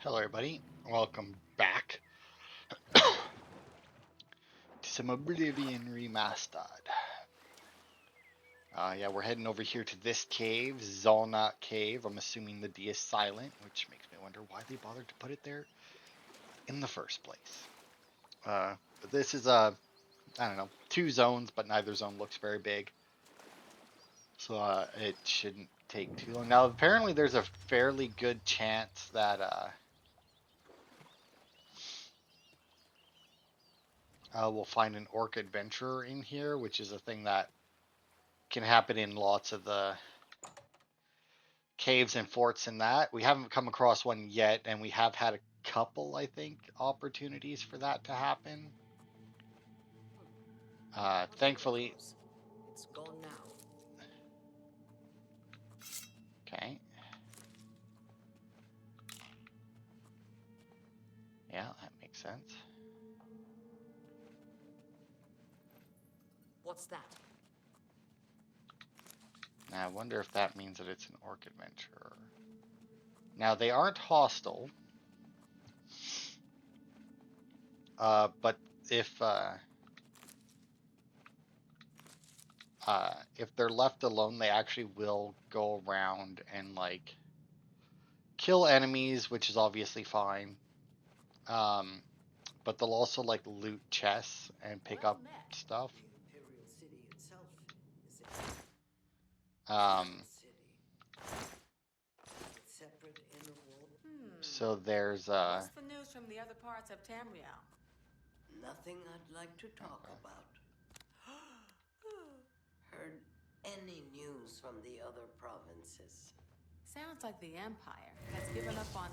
Hello everybody, welcome back to some Oblivion Remastered. Yeah, we're heading over here to this cave, Dzonot Cave. I'm assuming the D is silent, which makes me wonder why they bothered to put it there in the first place. But this is, I don't know, 2 zones, but neither zone looks very big. So it shouldn't take too long. Now, apparently there's a fairly good chance that we'll find an orc adventurer in here, which is a thing that can happen in lots of the caves and forts and that. We haven't come across one yet, and we have had a couple, I think, opportunities for that to happen. Thankfully. It's gone now. Okay. Yeah, that makes sense. What's that? Now, I wonder if that means that it's an orc adventurer. Now, they aren't hostile. But if they're left alone, they actually will go around and, like, kill enemies, which is obviously fine. But they'll also, like, loot chests and pick up stuff. The Imperial City itself is separate inner wall. So there's What's the news from the other parts of Tamriel? Nothing I'd like to talk about. Heard any news from the other provinces? Sounds like the Empire has given up on.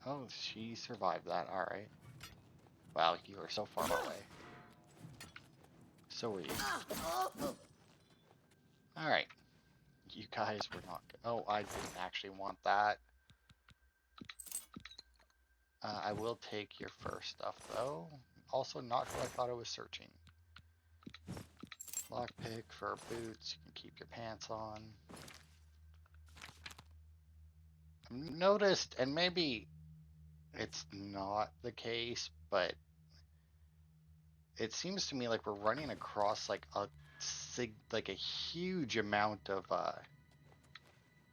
Oh, she survived that. All right. Wow, you are so far away. So were you. All right. You guys were not good. Oh, I didn't actually want that. I will take your first stuff, though. Also, not who I thought I was searching. Lockpick for boots. You can keep your pants on. I've noticed, and maybe it's not the case, but it seems to me like we're running across like a huge amount of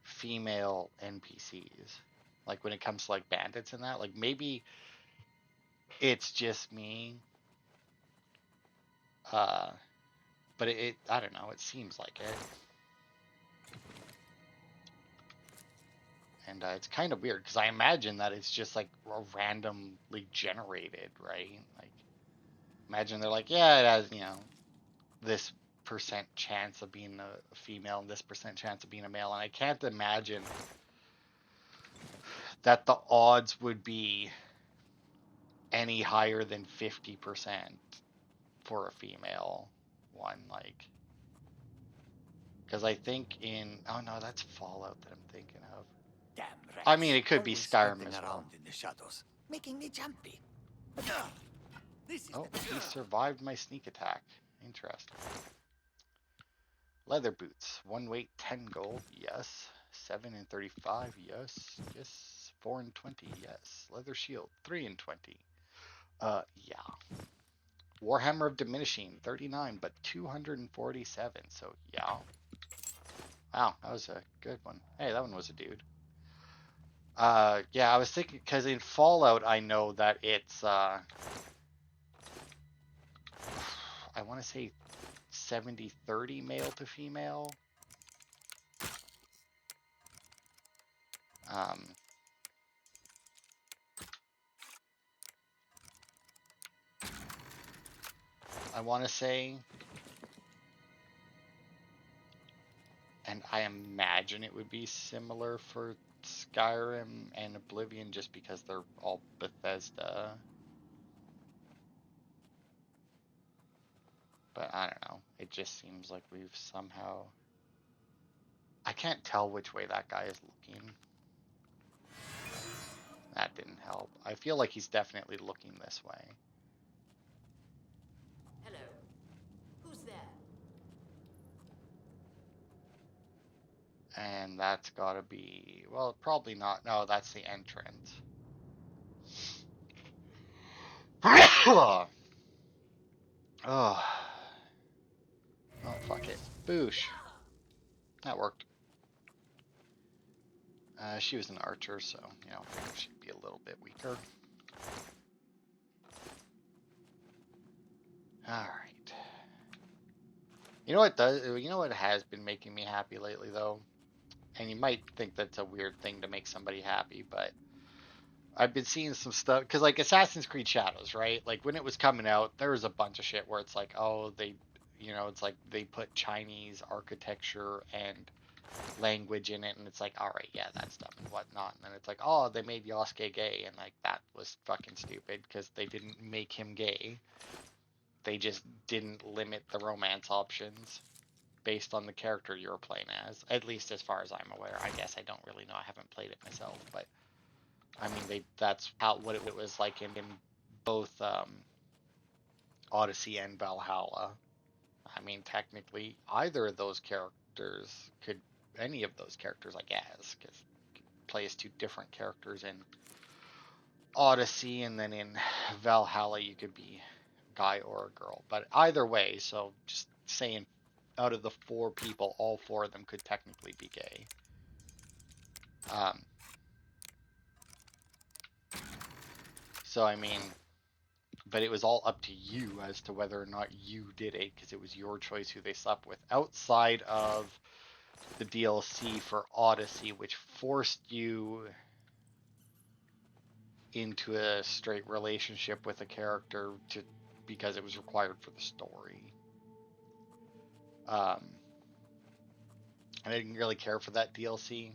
female NPCs. Like when it comes to like bandits and that, like maybe it's just me. But I don't know, it seems like it. And it's kind of weird because I imagine that it's just like randomly generated, right? Like imagine they're like, yeah, it has, this percent chance of being a female and this percent chance of being a male, and I can't imagine that the odds would be any higher than 50% for a female one, like, because I think oh no, that's Fallout that I'm thinking of. Damn rats. I mean, it could be Always Skyrim skirting as well. around in the shadows, making me jumpy. This is Oh, he survived my sneak attack. Interesting. Leather boots. 1 weight, 10 gold. Yes. 7 and 35. Yes. Yes. 4 and 20. Yes. Leather shield. 3 and 20. Yeah. Warhammer of Diminishing. 39, but 247. So, yeah. Wow, that was a good one. Hey, that one was a dude. Yeah, I was thinking, because in Fallout, I know that it's, I want to say 70-30 male to female. I want to say, and I imagine it would be similar for Skyrim and Oblivion just because they're all Bethesda. But I don't know. It just seems like we've somehow... I can't tell which way that guy is looking. That didn't help. I feel like he's definitely looking this way. Hello. Who's there? And that's gotta be, well, probably not. No, that's the entrance. Oh. Oh, fuck it. Boosh. That worked. She was an archer, so, you know, I think she'd be a little bit weaker. Alright. You know what does, you know what has been making me happy lately, though? And you might think that's a weird thing to make somebody happy, but I've been seeing some stuff, because, like, Assassin's Creed Shadows, right? Like, when it was coming out, there was a bunch of shit where it's like, oh, they, you know, it's like they put Chinese architecture and language in it, and it's like, all right, yeah, that's dumb and whatnot. And then it's like, oh, they made Yasuke gay, and like that was fucking stupid because they didn't make him gay. They just didn't limit the romance options based on the character you were playing as, at least as far as I'm aware. I guess I don't really know. I haven't played it myself, but I mean, that's how what it was like in both Odyssey and Valhalla. I mean, technically, either of those characters could, any of those characters, I guess, because play as two different characters in Odyssey, and then in Valhalla you could be a guy or a girl. But either way, so just saying, out of the four people, all four of them could technically be gay. So I mean, but it was all up to you as to whether or not you did it, because it was your choice who they slept with. Outside of the DLC for Odyssey, which forced you into a straight relationship with a character because it was required for the story. I didn't really care for that DLC,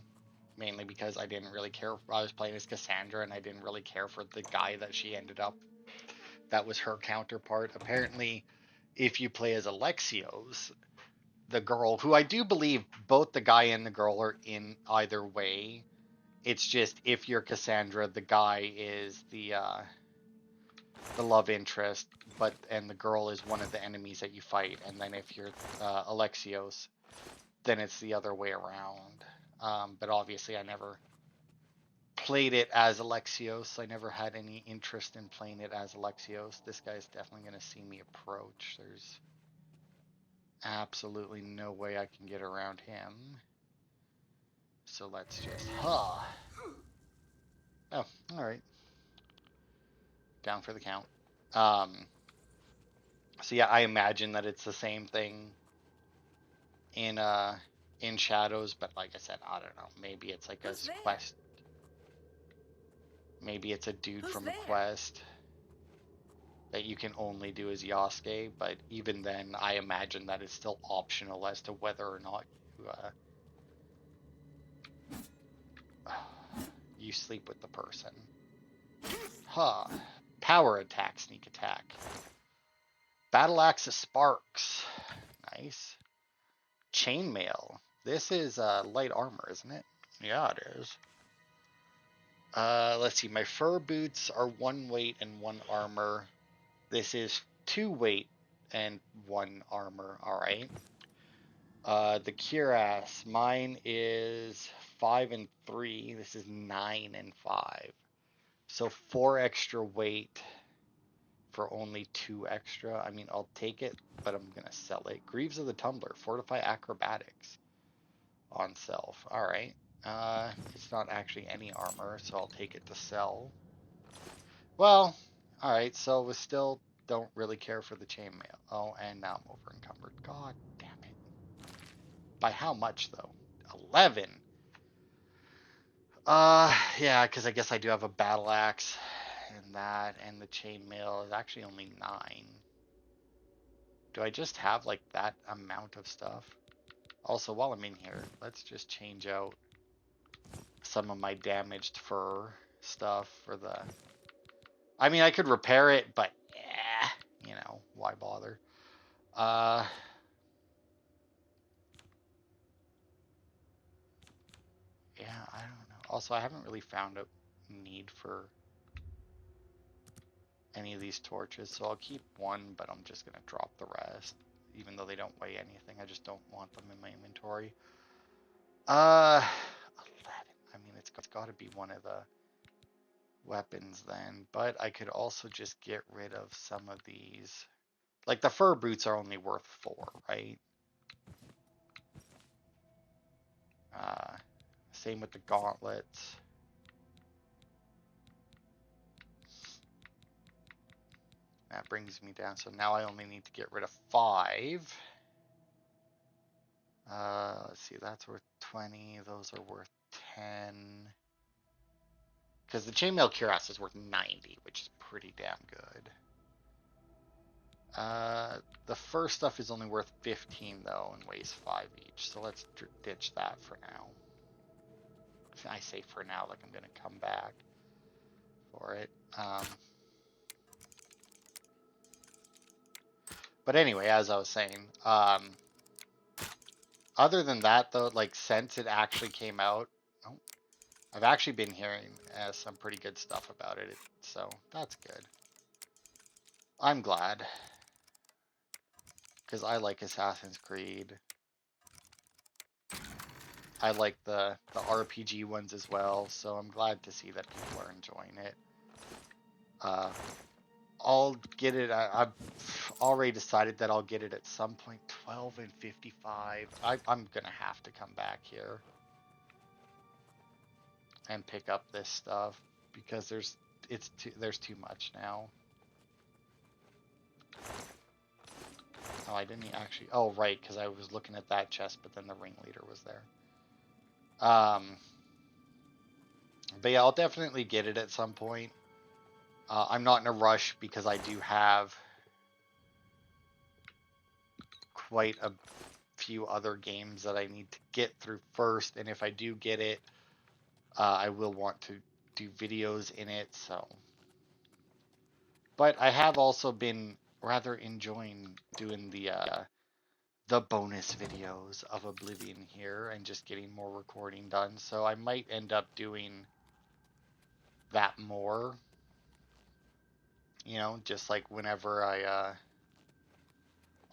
mainly because I didn't really care. I was playing as Cassandra, and I didn't really care for the guy that she ended up. That was her counterpart. Apparently, if you play as Alexios, the girl, who I do believe both the guy and the girl are in either way. It's just if you're Cassandra, the guy is the love interest, and the girl is one of the enemies that you fight. And then if you're Alexios, then it's the other way around. But obviously, I never played it as Alexios. I never had any interest in playing it as Alexios. This guy's definitely going to see me approach. There's absolutely no way I can get around him. So let's just, Oh, alright. Down for the count. So yeah, I imagine that it's the same thing in Shadows, but like I said, I don't know. Maybe it's like a quest. Maybe it's a dude from a quest that you can only do as Yasuke, but even then, I imagine that it's still optional as to whether or not you sleep with the person. Huh. Power attack, sneak attack. Battle axe of sparks. Nice. Chainmail. This is light armor, isn't it? Yeah, it is. Let's see. My fur boots are 1 weight and 1 armor. This is 2 weight and 1 armor. All right. The cuirass. Mine is 5 and 3. This is 9 and 5. So 4 extra weight for only 2 extra. I mean, I'll take it, but I'm gonna sell it. Greaves of the Tumbler. Fortify acrobatics. On self. All right. It's not actually any armor, so I'll take it to sell. Well, all right. So we still don't really care for the chainmail. Oh, and now I'm over encumbered. God damn it. By how much though? 11. Yeah, because I guess I do have a battle axe, and that, and the chainmail is actually only 9. Do I just have like that amount of stuff? Also, while I'm in here, let's just change out some of my damaged fur stuff for the... I mean, I could repair it, but you know, why bother? Yeah, I don't know. Also, I haven't really found a need for any of these torches, so I'll keep 1, but I'm just gonna drop the rest, even though they don't weigh anything. I just don't want them in my inventory. 11. I mean, it's got to be one of the weapons then, but I could also just get rid of some of these. Like the fur boots are only worth 4, right? Same with the gauntlets. That brings me down. So now I only need to get rid of 5. Let's see, that's worth 20. Those are worth 10. Because the chainmail cuirass is worth 90, which is pretty damn good. The first stuff is only worth 15 though, and weighs 5 each. So let's ditch that for now. I say for now, like I'm gonna come back for it. But anyway, as I was saying, other than that though, like since it actually came out, I've actually been hearing some pretty good stuff about it, so that's good. I'm glad, because I like Assassin's Creed. I like the RPG ones as well, so I'm glad to see that people are enjoying it. I'll get it. I've already decided that I'll get it at some point. 12 and 55. I'm gonna have to come back here and pick up this stuff because there's too much now. Oh, I didn't actually. Oh, right, because I was looking at that chest, but then the ringleader was there. But yeah, I'll definitely get it at some point. I'm not in a rush because I do have quite a few other games that I need to get through first, and if I do get it, I will want to do videos in it. So, but I have also been rather enjoying doing the bonus videos of Oblivion here and just getting more recording done. So I might end up doing that more. You know, just like whenever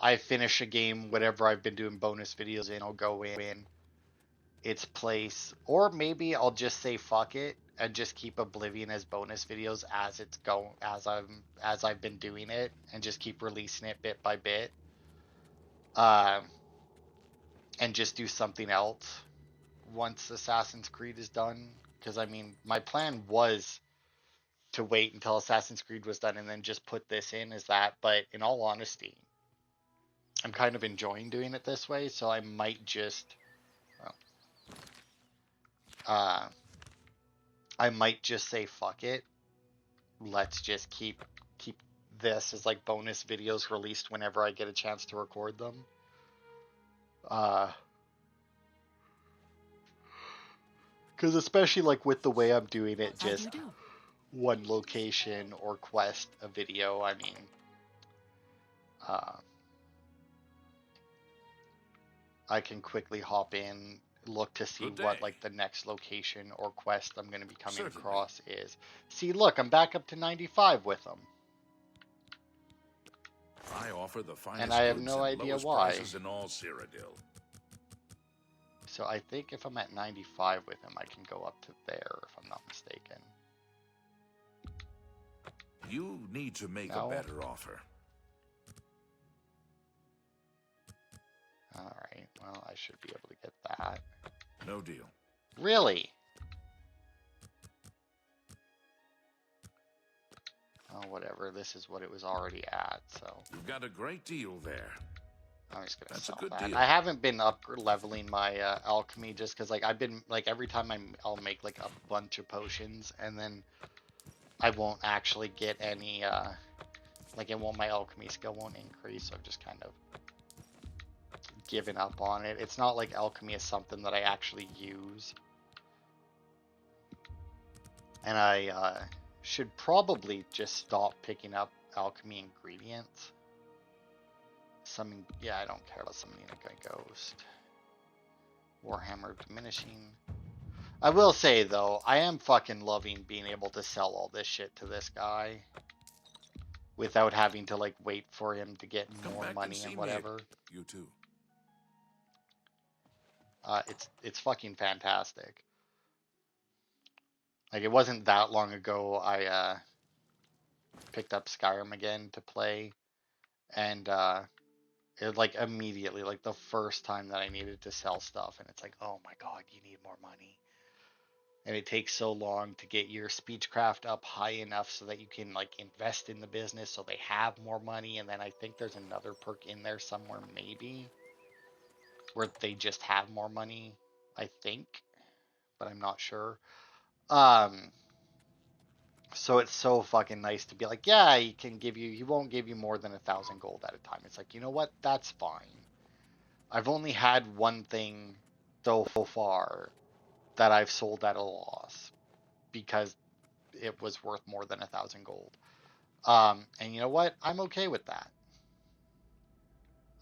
I finish a game, whatever I've been doing bonus videos in, I'll go in its place, or maybe I'll just say fuck it and just keep Oblivion as bonus videos as I've been doing it, and just keep releasing it bit by bit, and just do something else once Assassin's Creed is done. Because I mean, my plan was to wait until Assassin's Creed was done and then just put this in as that. But in all honesty, I'm kind of enjoying doing it this way, so I might just, I might just say fuck it. Let's just keep this as like bonus videos released whenever I get a chance to record them. Because especially like with the way I'm doing it, just one location or quest a video. I mean, I can quickly hop in, look to see what like the next location or quest I'm going to be coming across is. See, look, I'm back up to 95 with them. I offer the finest and I have goods no and idea lowest why. prices in all Cyrodiil. So I think if I'm at 95 with him, I can go up to there, if I'm not mistaken. You need to make a better offer. Alright, well, I should be able to get that. No deal. Really? Oh, whatever. This is what it was already at, so. You've got a great deal there. I'm just gonna That's sell a good that. deal. I haven't been leveling my alchemy just because like I've been like every time I'll make like a bunch of potions and then I won't actually get any like my alchemy skill won't increase, so I've just kind of given up on it. It's not like alchemy is something that I actually use, and I should probably just stop picking up alchemy ingredients. Yeah, I don't care about summoning a ghost. Warhammer diminishing. I will say though, I am fucking loving being able to sell all this shit to this guy without having to like wait for him to get more money and whatever. You too. It's fucking fantastic. Like it wasn't that long ago I picked up Skyrim again to play, and it like immediately, like the first time that I needed to sell stuff, and it's like, oh my god, you need more money. And it takes so long to get your speechcraft up high enough so that you can like invest in the business so they have more money. And then I think there's another perk in there somewhere maybe where they just have more money, I think, but I'm not sure. Um so it's so fucking nice to be like, yeah, he won't give you more than 1,000 gold at a time. It's like, you know what? That's fine. I've only had one thing so far that I've sold at a loss because it was worth more than 1,000 gold. And you know what? I'm okay with that.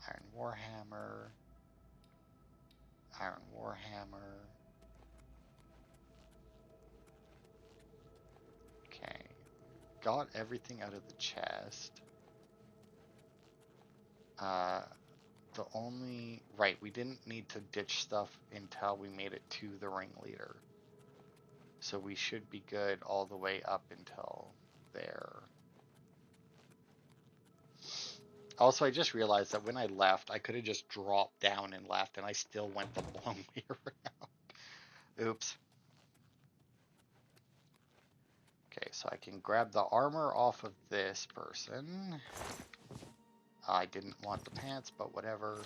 Iron Warhammer. Iron Warhammer. Okay. Got everything out of the chest. Uh, right, we didn't need to ditch stuff until we made it to the ringleader. So we should be good all the way up until there. Also, I just realized that when I left, I could have just dropped down and left, and I still went the long way around. Oops. Okay, so I can grab the armor off of this person. I didn't want the pants, but whatever.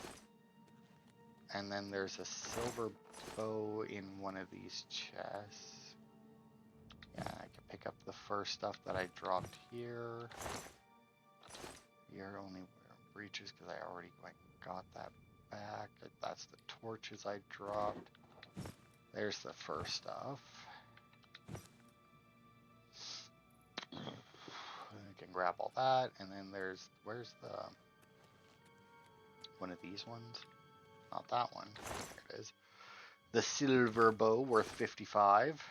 And then there's a silver bow in one of these chests. Yeah, I can pick up the first stuff that I dropped here. Here only breaches because I already got that back. That's the torches I dropped. There's the first stuff. I can grab all that, and then where's the one of these ones? Not that one. There it is. The silver bow worth 55.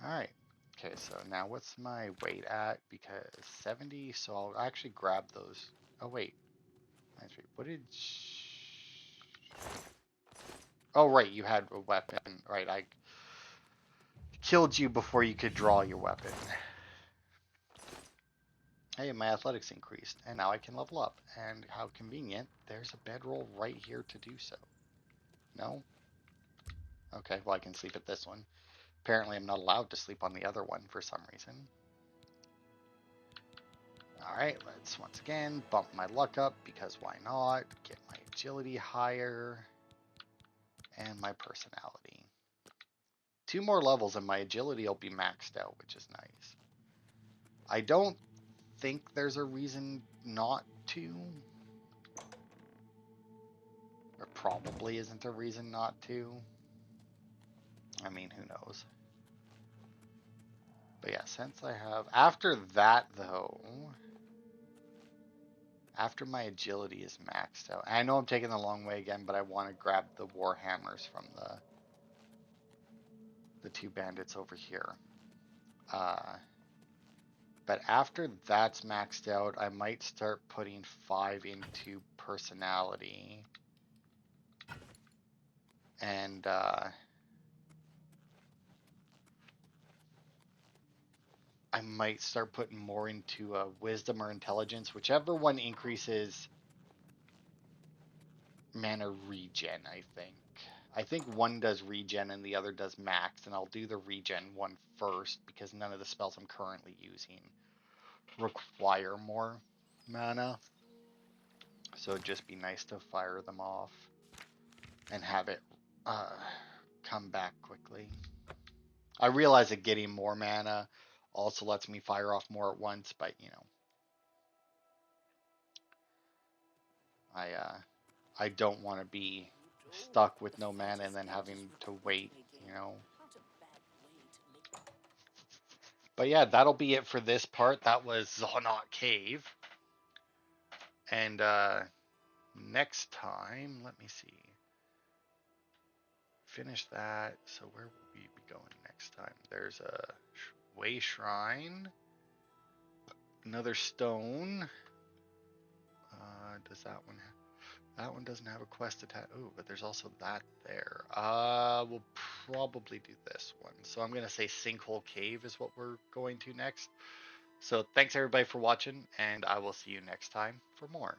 Alright. Okay, so now what's my weight at? Because 70, so I'll actually grab those. Oh, wait. What did... Oh, right, you had a weapon. Right, I killed you before you could draw your weapon. Hey, my athletics increased, and now I can level up. And how convenient, there's a bedroll right here to do so. No? Okay, well I can sleep at this one. Apparently I'm not allowed to sleep on the other one for some reason. Alright, let's once again bump my luck up, because why not? Get my agility higher, and my personality. 2 more levels and my agility will be maxed out, which is nice. I don't think there's a reason not to. There probably isn't a reason not to. I mean, who knows? But yeah, since I have... After that, though... After my agility is maxed out... I know I'm taking the long way again, but I want to grab the war hammers from the 2 bandits over here. But after that's maxed out, I might start putting 5 into personality. And I might start putting more into wisdom or intelligence, whichever one increases mana regen, I think. I think one does regen and the other does max, and I'll do the regen one first because none of the spells I'm currently using require more mana. So it'd just be nice to fire them off and have it come back quickly. I realize that getting more mana also lets me fire off more at once, but you know, I don't want to be stuck with no mana and then having to wait, you know. But yeah, that'll be it for this part. That was Dzonot Cave. And next time, let me see. Finish that. So where will we be going next time? There's a Weye Shrine. Another stone. Does that one have... That one doesn't have a quest attached. Oh, but there's also that there. We'll probably do this one. So I'm gonna say Sinkhole Cave is what we're going to next. So thanks everybody for watching, and I will see you next time for more.